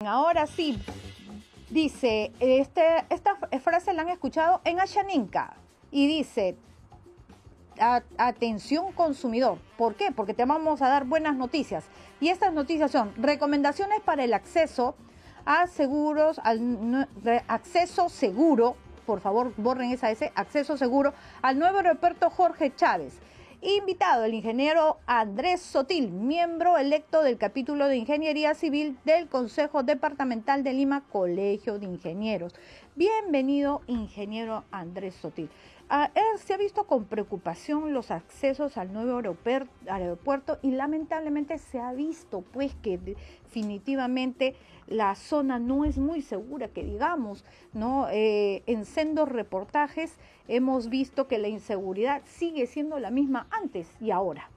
Ahora sí, dice, esta frase la han escuchado en Ashaninka y dice, atención consumidor. ¿Por qué? Porque te vamos a dar buenas noticias. Y estas noticias son recomendaciones para el acceso a seguros, acceso seguro, por favor borren esa S, acceso seguro al nuevo aeropuerto Jorge Chávez. Invitado el ingeniero Andrés Sotil, miembro electo del capítulo de Ingeniería Civil del Consejo Departamental de Lima, Colegio de Ingenieros. Bienvenido, ingeniero Andrés Sotil. Se ha visto con preocupación los accesos al nuevo aeropuerto y lamentablemente se ha visto pues que definitivamente la zona no es muy segura, que digamos, ¿no? En sendos reportajes hemos visto que la inseguridad sigue siendo la misma antes y ahora.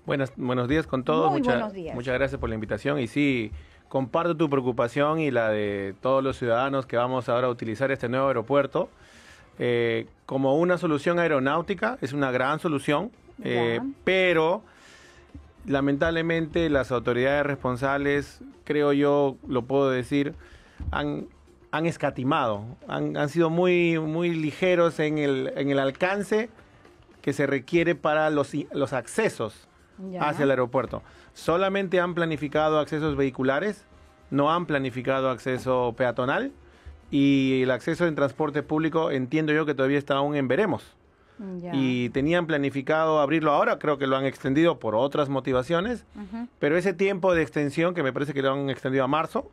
Buenos días con todos. Buenos días. Muchas gracias por la invitación y sí, comparto tu preocupación y la de todos los ciudadanos que vamos ahora a utilizar este nuevo aeropuerto. Como una solución aeronáutica, es una gran solución, pero lamentablemente las autoridades responsables, creo yo, lo puedo decir, han escatimado, han sido muy ligeros en el alcance que se requiere para los accesos hacia el aeropuerto. Solamente han planificado accesos vehiculares, no han planificado acceso peatonal. Y el acceso en transporte público entiendo yo que todavía está aún en veremos. Y tenían planificado abrirlo ahora, creo que lo han extendido por otras motivaciones, pero ese tiempo de extensión, que me parece que lo han extendido a marzo,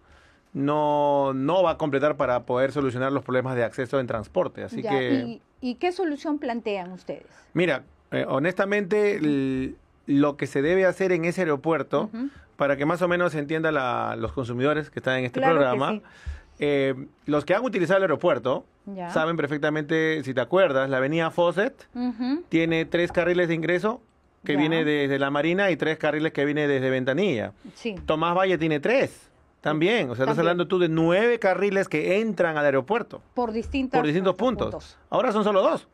no va a completar para poder solucionar los problemas de acceso en transporte. Así que... ¿Y qué solución plantean ustedes? Mira, honestamente, lo que se debe hacer en ese aeropuerto, para que más o menos se entienda los consumidores que están en este programa... Sí. Los que han utilizado el aeropuerto saben perfectamente, si te acuerdas, la avenida Fawcett tiene 3 carriles de ingreso que viene desde la Marina y 3 carriles que viene desde Ventanilla. Sí. Tomás Valle tiene 3 también. O sea, estás hablando tú de 9 carriles que entran al aeropuerto. Por distintos puntos. Ahora son solo 2.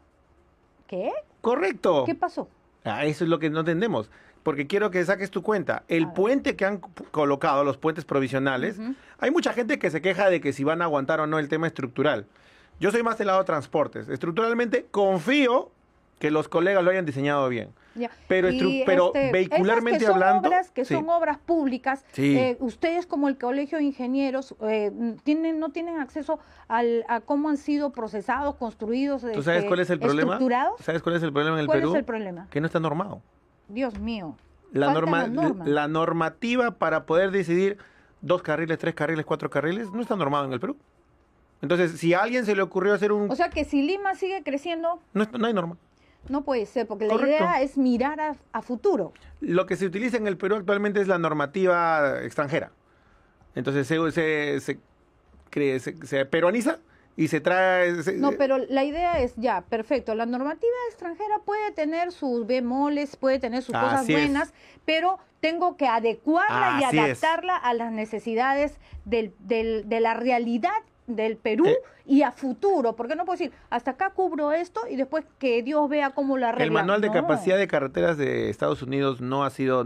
¿Qué? Correcto. ¿Qué pasó? Eso es lo que no entendemos. Porque quiero que saques tu cuenta. El puente que han colocado, los puentes provisionales, hay mucha gente que se queja de que si van a aguantar o no el tema estructural. Yo soy más del lado de transportes. Estructuralmente confío que los colegas lo hayan diseñado bien. Pero vehicularmente esas que hablando... son obras públicas, ustedes como el Colegio de Ingenieros no tienen acceso a cómo han sido procesados, construidos, ¿Tú sabes cuál es el problema? ¿Estructurados? ¿Sabes cuál es el problema en el Perú? Perú? ¿Cuál es el problema? Que no está normado. Dios mío. La normativa para poder decidir 2 carriles, 3 carriles, 4 carriles, no está normado en el Perú. Entonces, si a alguien se le ocurrió hacer un... O sea que si Lima sigue creciendo... No hay norma. No puede ser, porque Correcto. La idea es mirar a futuro. Lo que se utiliza en el Perú actualmente es la normativa extranjera. Entonces se peruaniza y se trae... No, pero la idea es perfecto. La normativa extranjera puede tener sus bemoles, puede tener sus cosas buenas, pero tengo que adecuarla y adaptarla a las necesidades de la realidad del Perú y a futuro, porque no puedo decir, hasta acá cubro esto y después que Dios vea cómo lo arregla. El manual de capacidad de carreteras de Estados Unidos no ha sido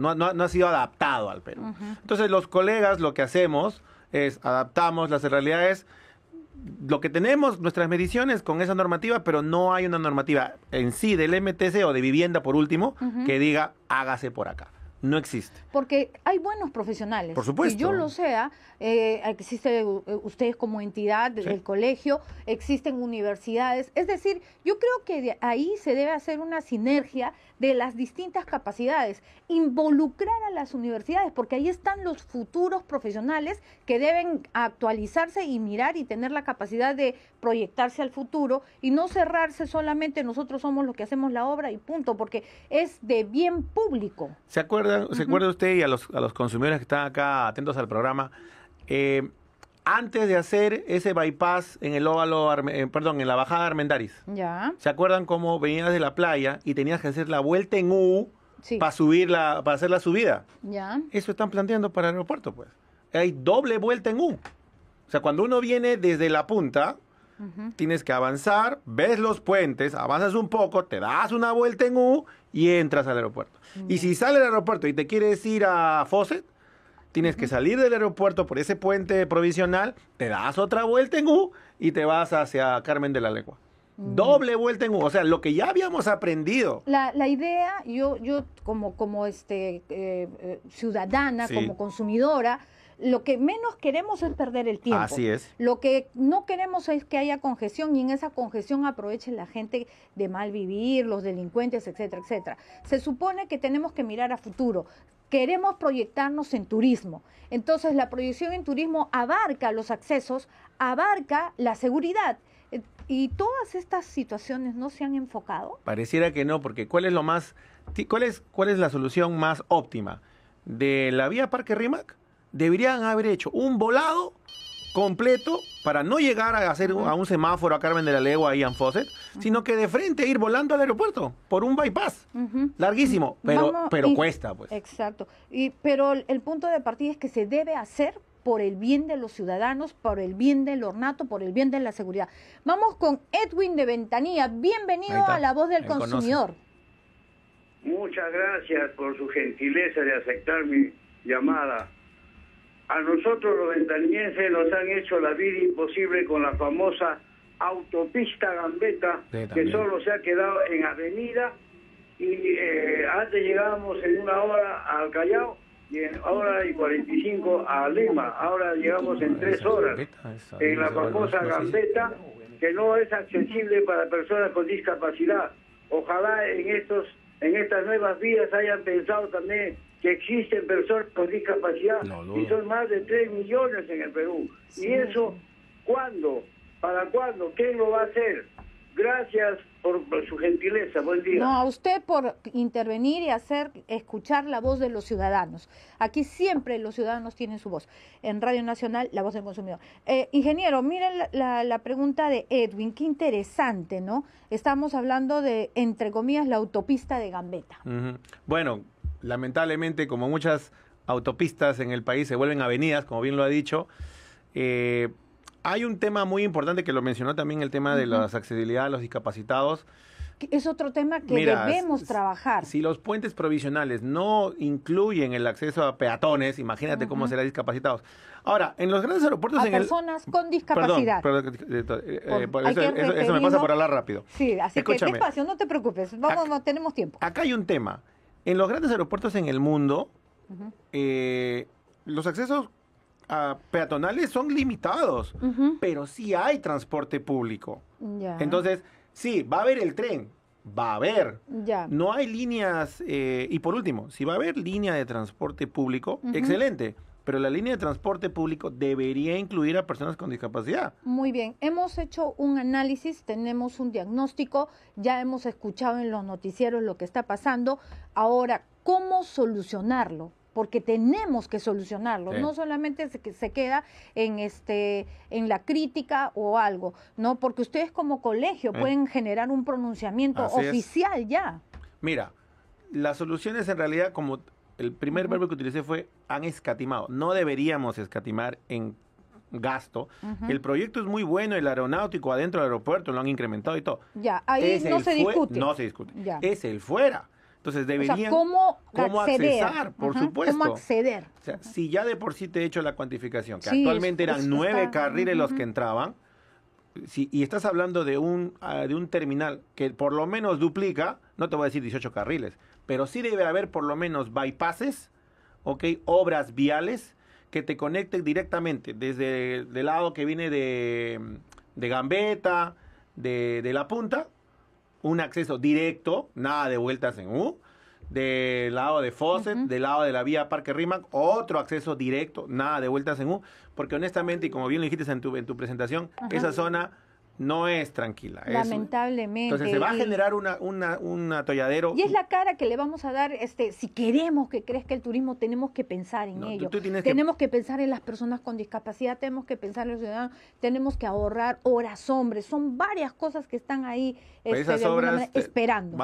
adaptado al Perú. Entonces los colegas lo que hacemos es adaptamos las realidades, lo que tenemos, nuestras mediciones con esa normativa, pero no hay una normativa en sí del MTC o de vivienda por último que diga hágase por acá. No existe. Porque hay buenos profesionales. Por supuesto. Que yo lo sea, existe ustedes como entidad del colegio, existen universidades. Es decir, yo creo que de ahí se debe hacer una sinergia de las distintas capacidades, involucrar a las universidades, porque ahí están los futuros profesionales que deben actualizarse y mirar y tener la capacidad de proyectarse al futuro y no cerrarse solamente nosotros somos los que hacemos la obra y punto, porque es de bien público. ¿Se acuerda usted y a los consumidores que están acá atentos al programa? Antes de hacer ese bypass en el óvalo, en la bajada de Armendáriz, ¿se acuerdan cómo venías de la playa y tenías que hacer la vuelta en U para hacer la subida? Eso están planteando para el aeropuerto, pues. Hay doble vuelta en U. O sea, cuando uno viene desde la punta, tienes que avanzar, ves los puentes, avanzas un poco, te das una vuelta en U y entras al aeropuerto. Y si sales del aeropuerto y te quieres ir a Fawcett, tienes que salir del aeropuerto por ese puente provisional, te das otra vuelta en U y te vas hacia Carmen de la Legua. Doble vuelta en U, o sea, lo que ya habíamos aprendido. La idea, yo como ciudadana, Sí. como consumidora, lo que menos queremos es perder el tiempo. Así es. Lo que no queremos es que haya congestión y en esa congestión aproveche la gente de mal vivir, los delincuentes, etcétera, etcétera. Se supone que tenemos que mirar a futuro. Queremos proyectarnos en turismo. Entonces, la proyección en turismo abarca los accesos, abarca la seguridad. Y todas estas situaciones no se han enfocado. Pareciera que no, porque ¿cuál es la solución más óptima? De la vía Parque Rímac, deberían haber hecho un volado completo para no llegar a hacer a un semáforo a Carmen de la Legua y a Fawcett, sino que de frente ir volando al aeropuerto por un bypass larguísimo, pero cuesta, pues. Exacto. Pero el punto de partida es que se debe hacer por el bien de los ciudadanos, por el bien del ornato, por el bien de la seguridad. Vamos con Edwin de Ventanilla. Bienvenido a La Voz del Consumidor. Muchas gracias por su gentileza de aceptar mi llamada. A nosotros los ventanillenses nos han hecho la vida imposible con la famosa autopista Gambetta, que solo se ha quedado en avenida, y antes llegábamos en 1 hora al Callao y en 1:45 a Lima. Ahora llegamos en 3 horas en la famosa Gambetta, que no es accesible para personas con discapacidad. Ojalá en estas nuevas vías hayan pensado también que existen personas con discapacidad, y son más de 3 millones en el Perú. Sí. ¿Y eso cuándo? ¿Para cuándo? ¿Quién lo va a hacer? Gracias por su gentileza. Buen día. No, a usted por intervenir y escuchar la voz de los ciudadanos. Aquí siempre los ciudadanos tienen su voz. En Radio Nacional, La Voz del Consumidor. Ingeniero, miren la pregunta de Edwin. Qué interesante, ¿no? Estamos hablando de, entre comillas, la autopista de Gambetta. Bueno, lamentablemente, como muchas autopistas en el país se vuelven avenidas, como bien lo ha dicho, hay un tema muy importante que lo mencionó también, el tema de la accesibilidad a los discapacitados. Es otro tema que debemos trabajar. Si los puentes provisionales no incluyen el acceso a peatones, imagínate cómo será discapacitados. Ahora, en los grandes aeropuertos... personas con discapacidad. Eso me pasa por hablar rápido. Sí, así Escúchame, que despacio, no te preocupes, no tenemos tiempo. Acá hay un tema. En los grandes aeropuertos en el mundo, los accesos peatonales son limitados, pero sí hay transporte público. Ya. Entonces, sí, va a haber el tren, va a haber. Ya. No hay líneas, y por último, si va a haber línea de transporte público, excelente, pero la línea de transporte público debería incluir a personas con discapacidad. Muy bien, hemos hecho un análisis, tenemos un diagnóstico, ya hemos escuchado en los noticieros lo que está pasando. Ahora, ¿cómo solucionarlo? Porque tenemos que solucionarlo, no solamente se queda en la crítica o algo, no, porque ustedes como colegio pueden generar un pronunciamiento oficial ya. Mira, las soluciones en realidad, como el primer verbo que utilicé fue han escatimado. No deberíamos escatimar en gasto. El proyecto es muy bueno, el aeronáutico adentro del aeropuerto lo han incrementado y todo. Ya, ahí no se discute. No se discute. Ya. Es el fuera. Entonces deberían... O sea, ¿cómo acceder? Accesar, por supuesto. ¿Cómo acceder? O sea, si ya de por sí te he hecho la cuantificación, que actualmente eran 9 carriles los que entraban, y estás hablando de un terminal que por lo menos duplica, no te voy a decir 18 carriles, pero sí debe haber por lo menos bypasses, obras viales que te conecten directamente desde el lado que viene de Gambetta, de la punta, un acceso directo, nada de vueltas en U, del lado de Fawcett, del lado de la vía Parque Rímac, otro acceso directo, nada de vueltas en U, porque honestamente, y como bien lo dijiste en tu presentación, esa zona no es tranquila. Lamentablemente. Entonces se va a generar un atolladero. Y es la cara que le vamos a dar, si queremos que crezca el turismo, tenemos que pensar en ello. Tenemos que pensar en las personas con discapacidad, tenemos que pensar en los ciudadanos, tenemos que ahorrar horas hombres. Son varias cosas que están ahí esas obras esperando.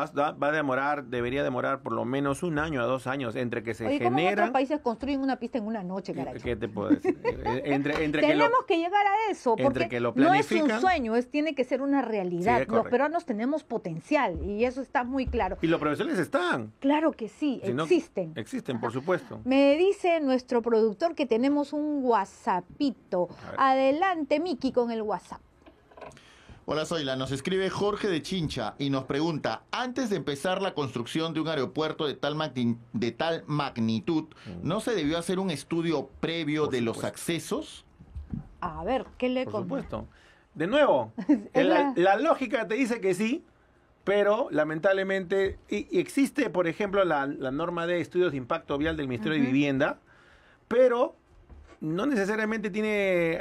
Debería demorar por lo menos 1 año a 2 años entre que se generan. ¿Cómo otros países construyen una pista en una noche, caray? ¿Qué te puedo decir? Tenemos que llegar a eso, porque que lo no es planifican, un sueño, pues tiene que ser una realidad. Sí, es Los correcto. peruanos tenemos potencial y eso está muy claro. Y los profesores están. Claro que sí, Si no, existen. Existen, por supuesto. Me dice nuestro productor que tenemos un WhatsAppito. A ver. Adelante, Miki, con el WhatsApp. Hola Zoila, nos escribe Jorge de Chincha y nos pregunta, antes de empezar la construcción de un aeropuerto de tal magnitud, ¿no se debió hacer un estudio previo Por de los supuesto. accesos? A ver, ¿qué le Por con- supuesto. De nuevo, Es la lógica te dice que sí, pero lamentablemente y existe, por ejemplo, la norma de estudios de impacto vial del Ministerio de Vivienda, pero no necesariamente tiene...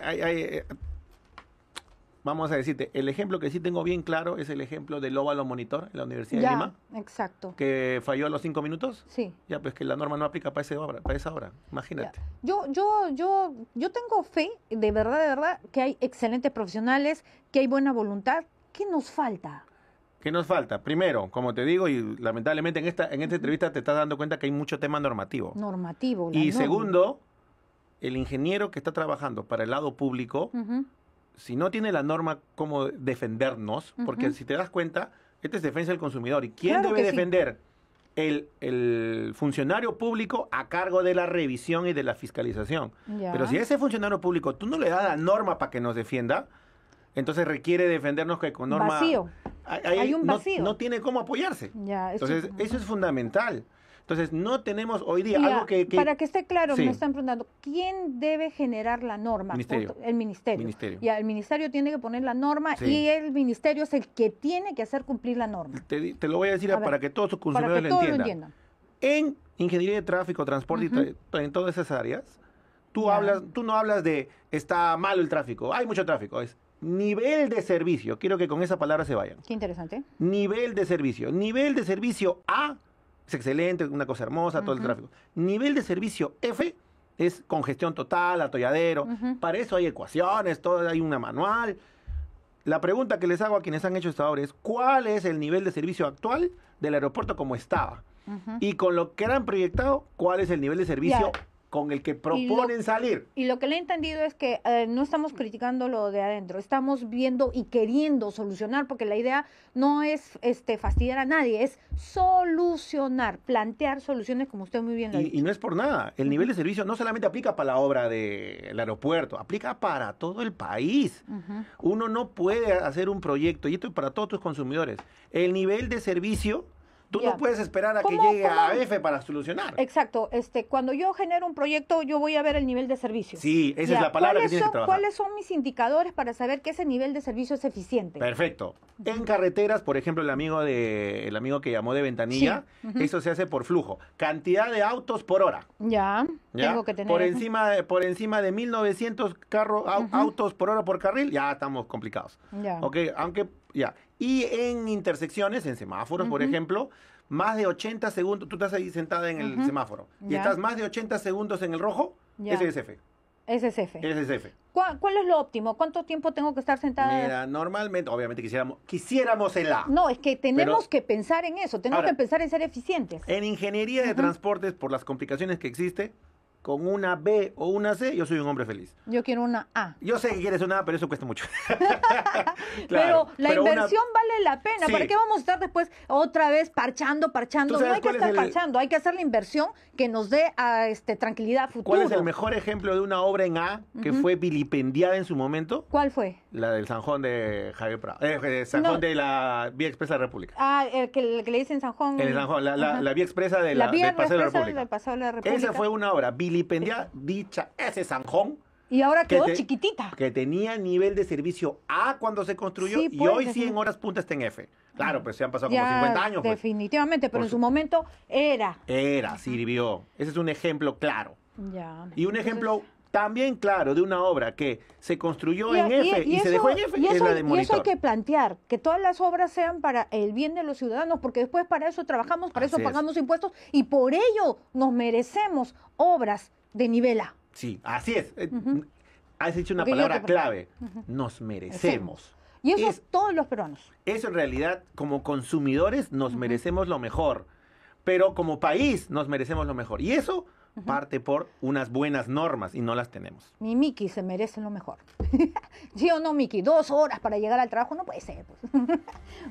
vamos a decirte, el ejemplo que sí tengo bien claro es el ejemplo del óvalo monitor en la Universidad de Ya, Lima, exacto. que falló a los 5 minutos. Sí. Ya, pues que la norma no aplica para esa obra, Ya. imagínate. Yo tengo fe, de verdad, que hay excelentes profesionales, que hay buena voluntad. ¿Qué nos falta? ¿Qué nos falta? Primero, como te digo, y lamentablemente en esta entrevista te estás dando cuenta que hay mucho tema normativo. Normativo. la Y norma. segundo, el ingeniero que está trabajando para el lado público, Ujú. si no tiene la norma cómo defendernos, porque Ujú. si te das cuenta, esta es defensa del consumidor. ¿Y quién Claro debe que sí. defender? El funcionario público a cargo de la revisión y de la fiscalización. Ya. Pero si a ese funcionario público tú no le das la norma para que nos defienda, entonces requiere defendernos que con norma... Vacío. Hay un vacío. No tiene cómo apoyarse. Ya, Entonces, eso es fundamental. Entonces, no tenemos hoy día Ya, algo que... para que esté claro, Sí. me están preguntando, ¿quién debe generar la norma? Ministerio. El ministerio. Ministerio. Ya, el ministerio tiene que poner la norma Sí. y el ministerio es el que tiene que hacer cumplir la norma. Te lo voy a decir A ver, para que todos tus Para consumidores que lo todos lo entiendan. entiendan. En ingeniería de tráfico, transporte Ujú. en todas esas áreas, tú Ya. no hablas de está malo el tráfico, hay mucho tráfico, es nivel de servicio. Quiero que con esa palabra se vayan. Qué interesante. Nivel de servicio. Nivel de servicio A es excelente, una cosa hermosa, todo el Ujú. tráfico. Nivel de servicio F es congestión total, atolladero. Ujú. Para eso hay ecuaciones, todo hay una manual. La pregunta que les hago a quienes han hecho esta obra es, ¿cuál es el nivel de servicio actual del aeropuerto como estaba? Ujú. Y con lo que han proyectado, ¿cuál es el nivel de servicio Ya. con el que proponen salir? Y lo que le he entendido es que no estamos criticando lo de adentro, estamos viendo y queriendo solucionar, porque la idea no es fastidiar a nadie, es solucionar, plantear soluciones, como usted muy bien lo ha Y dicho. no es por nada. El nivel de servicio no solamente aplica para la obra del aeropuerto, aplica para todo el país. Ujú. Uno no puede hacer un proyecto, y esto es para todos tus consumidores. El nivel de servicio, tú Ya. no puedes esperar a que ¿Cómo- llegue a cómo? F para solucionar. Exacto, cuando yo genero un proyecto, yo voy a ver el nivel de servicio. Sí, esa Ya, es la palabra que ¿cuáles tienes que son- trabajar. ¿Cuáles son mis indicadores para saber que ese nivel de servicio es eficiente? Perfecto. En carreteras, por ejemplo, el amigo que llamó de Ventanilla, Sí, ujú. eso se hace por flujo. Cantidad de autos por hora. Ya, ¿Ya? tengo que tener por eso. encima de 1900 autos por hora por carril, ya estamos complicados. Ya. Ok, aunque ya. Y en intersecciones, en semáforos, por Ujú. ejemplo, más de 80 segundos, tú estás ahí sentada en el Ujú. semáforo y Ya. estás más de 80 segundos en el rojo, Ya. SSF. SSF. SSF. ¿Cuál es lo óptimo? ¿Cuánto tiempo tengo que estar sentada? Mira, normalmente, obviamente quisiéramos el A. No, es que tenemos Pero- que pensar en eso, tenemos Ahora, que pensar en ser eficientes. En ingeniería de Ujú. transportes, por las complicaciones que existe, con una B o una C, yo soy un hombre feliz. Yo quiero una A. Yo sé que quieres una A, pero eso cuesta mucho. Pero la pero una- inversión vale la pena. Sí. ¿Para qué vamos a estar después otra vez parchando? ¿Tú No sabes hay que cuál es estar el- parchando, hay que hacer la inversión que nos dé tranquilidad a futuro. ¿Cuál es el mejor ejemplo de una obra en A que Ujú. fue vilipendiada en su momento? ¿Cuál fue? La del Sanjón de Javier Prado. Sanjón No. de la Vía Expresa de la República. Ah, el que le dicen Sanjón. El Sanjón, Ajá. la Vía Expresa de La la, vía del Paseo de la expresa República. del Paseo de la República. Esa fue una obra vilipendiada, dicha, ese Sanjón, Y ahora que quedó te- chiquitita. que tenía nivel de servicio A cuando se construyó Sí, y pues, hoy 100 definitivamente. horas punta está en F. Claro, pues se han pasado como Ya, 50 años. Pues. definitivamente, pero Por en su su- momento era. Sirvió. Ese es un ejemplo claro. Ya. Y un Entonces- ejemplo también claro de una obra que se construyó Y- en F y, se eso- dejó en F y es eso la hay- de y eso monitor. hay que plantear, que todas las obras sean para el bien de los ciudadanos, porque después para eso trabajamos, para eso Así es. pagamos impuestos y por ello nos merecemos obras de nivel A. Sí, así es. Ujú. Has dicho una Porque yo palabra te- clave. Nos merecemos. Y eso Es- es todos los peruanos. Eso en realidad, como consumidores, nos merecemos lo mejor. Pero como país, nos merecemos lo mejor. Y eso parte por unas buenas normas y no las tenemos. Mi Miki se merece lo mejor. ¿Sí o no, Miki? 2 horas para llegar al trabajo, no puede ser. Pues.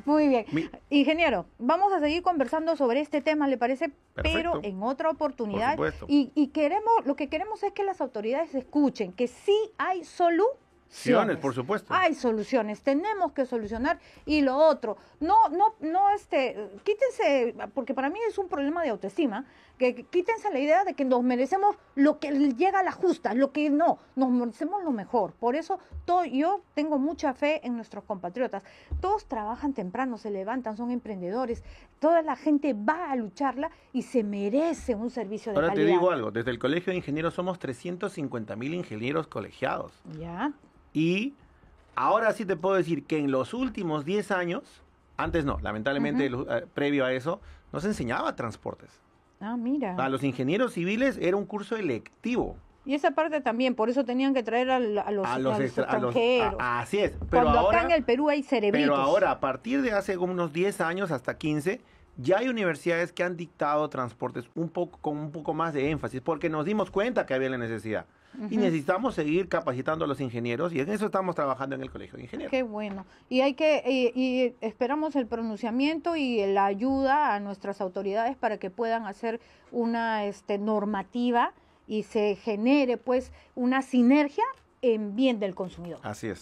Muy bien. Ingeniero, vamos a seguir conversando sobre este tema, ¿le parece? Perfecto. Pero en otra oportunidad. Por supuesto. Y lo que queremos es que las autoridades escuchen que sí hay soluciones. Por supuesto. Hay soluciones, tenemos que solucionar. Y lo otro, quítense, porque para mí es un problema de autoestima, que quítense la idea de que nos merecemos lo que llega a la justa, lo que no, nos merecemos lo mejor. Por eso yo tengo mucha fe en nuestros compatriotas. Todos trabajan temprano, se levantan, son emprendedores, toda la gente va a lucharla y se merece un servicio de Ahora calidad. te digo algo, desde el Colegio de Ingenieros somos 350.000 ingenieros colegiados. Ya. Y ahora sí te puedo decir que en los últimos 10 años, antes no, lamentablemente previo a eso, no se enseñaba transportes. Ah, mira. A los ingenieros civiles era un curso electivo. Y esa parte también, por eso tenían que traer a los extranjeros. Así es. Pero Cuando ahora, acá en el Perú hay cerebritos. Pero ahora, a partir de hace unos 10 años hasta 15, ya hay universidades que han dictado transportes con un poco más de énfasis, porque nos dimos cuenta que había la necesidad. Y necesitamos seguir capacitando a los ingenieros, y en eso estamos trabajando en el Colegio de Ingenieros. Qué bueno. Y y esperamos el pronunciamiento y la ayuda a nuestras autoridades para que puedan hacer una normativa y se genere pues una sinergia en bien del consumidor. Así es.